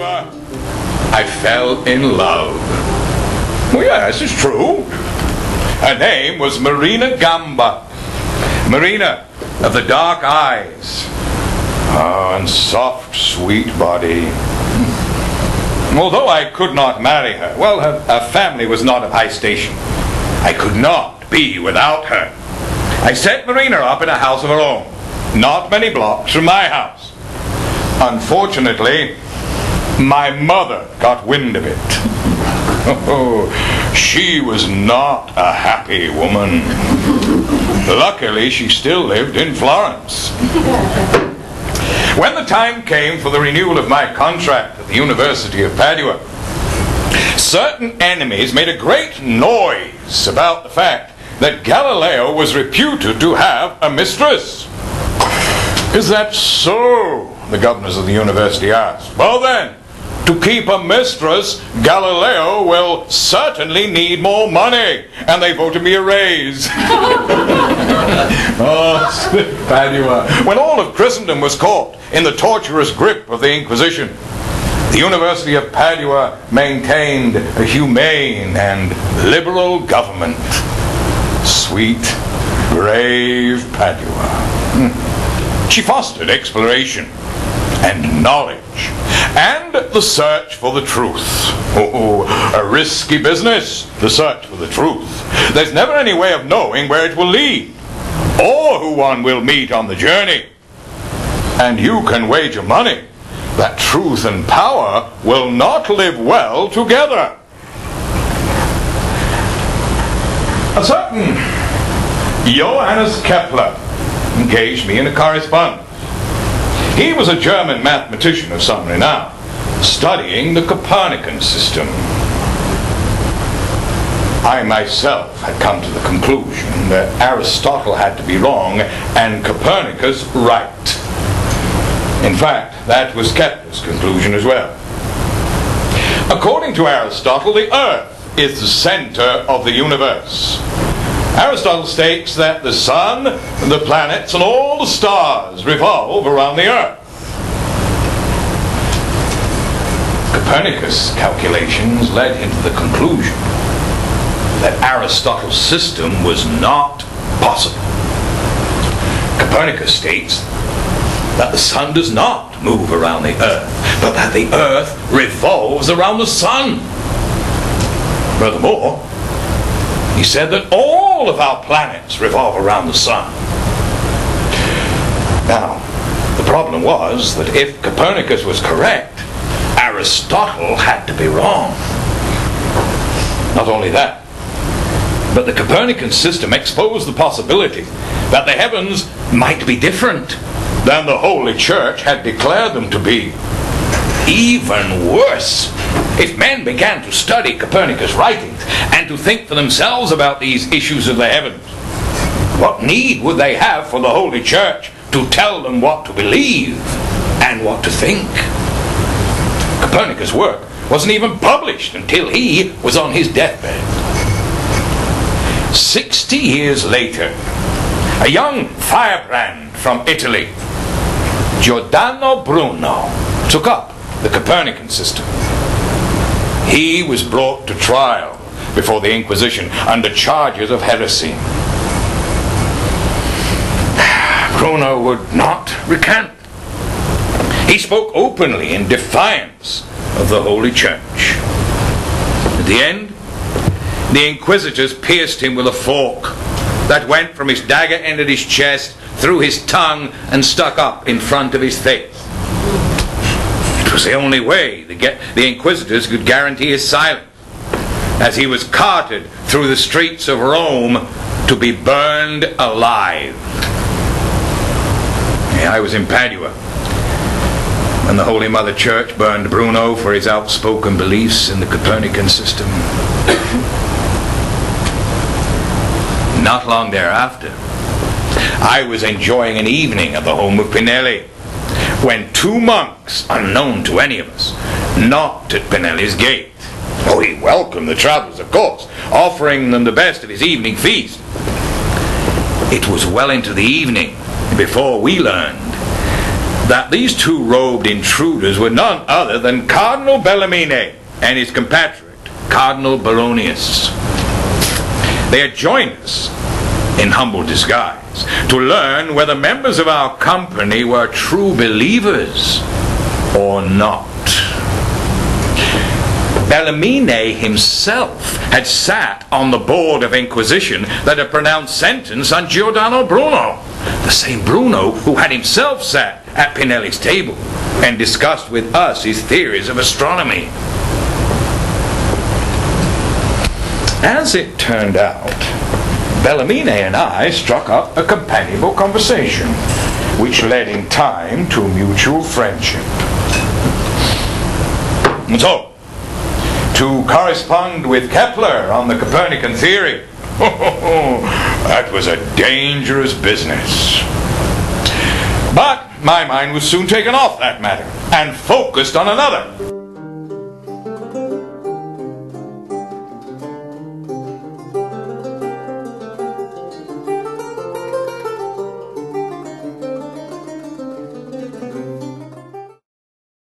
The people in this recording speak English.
Padua, I fell in love. Well, yes, it's true. Her name was Marina Gamba. Marina of the dark eyes. Oh, and soft, sweet body. Although I could not marry her, well, her family was not of high station. I could not be without her. I set Marina up in a house of her own, not many blocks from my house. Unfortunately, my mother got wind of it. Oh, she was not a happy woman. Luckily, she still lived in Florence. When the time came for the renewal of my contract at the University of Padua, certain enemies made a great noise about the fact that Galileo was reputed to have a mistress. Is that so? The governors of the university asked. Well then, to keep a mistress, Galileo will certainly need more money. And they voted me a raise. Oh, Padua. When all of Christendom was caught in the torturous grip of the Inquisition, the University of Padua maintained a humane and liberal government. Sweet, brave Padua. She fostered exploration and knowledge, and the search for the truth. Oh, a risky business, the search for the truth. There's never any way of knowing where it will lead, or who one will meet on the journey. And you can wager money that truth and power will not live well together. A certain Johannes Kepler engaged me in a correspondence. He was a German mathematician of some renown, studying the Copernican system. I myself had come to the conclusion that Aristotle had to be wrong and Copernicus right. In fact, that was Kepler's conclusion as well. According to Aristotle, the Earth is the center of the universe. Aristotle states that the sun, the planets, and all the stars revolve around the Earth. Copernicus' calculations led him to the conclusion that Aristotle's system was not possible. Copernicus states that the sun does not move around the Earth, but that the Earth revolves around the sun. Furthermore, he said that all of our planets revolve around the sun. Now, the problem was that if Copernicus was correct, Aristotle had to be wrong. Not only that, but the Copernican system exposed the possibility that the heavens might be different than the Holy Church had declared them to be. Even worse, if men began to study Copernicus' writings and to think for themselves about these issues of the heavens, what need would they have for the Holy Church to tell them what to believe and what to think? Copernicus' work wasn't even published until he was on his deathbed. 60 years later, a young firebrand from Italy, Giordano Bruno, took up the Copernican system. He was brought to trial before the Inquisition under charges of heresy. Bruno would not recant. He spoke openly in defiance of the Holy Church. At the end, the Inquisitors pierced him with a fork that went from his dagger end of his chest through his tongue and stuck up in front of his face. It was the only way the Inquisitors could guarantee his silence, as he was carted through the streets of Rome to be burned alive. I was in Padua when the Holy Mother Church burned Bruno for his outspoken beliefs in the Copernican system. Not long thereafter, I was enjoying an evening at the home of Pinelli, when two monks, unknown to any of us, knocked at Pinelli's gate. Oh, he welcomed the travellers, of course, offering them the best of his evening feast. It was well into the evening before we learned that these two robed intruders were none other than Cardinal Bellarmine and his compatriot, Cardinal Baronius. They had joined us in humble disguise to learn whether members of our company were true believers or not. Bellarmine himself had sat on the board of Inquisition that had pronounced sentence on Giordano Bruno, the same Bruno who had himself sat at Pinelli's table and discussed with us his theories of astronomy. As it turned out, Bellarmine and I struck up a companionable conversation, which led in time to mutual friendship. And so, to correspond with Kepler on the Copernican theory, that was a dangerous business. But my mind was soon taken off that matter and focused on another.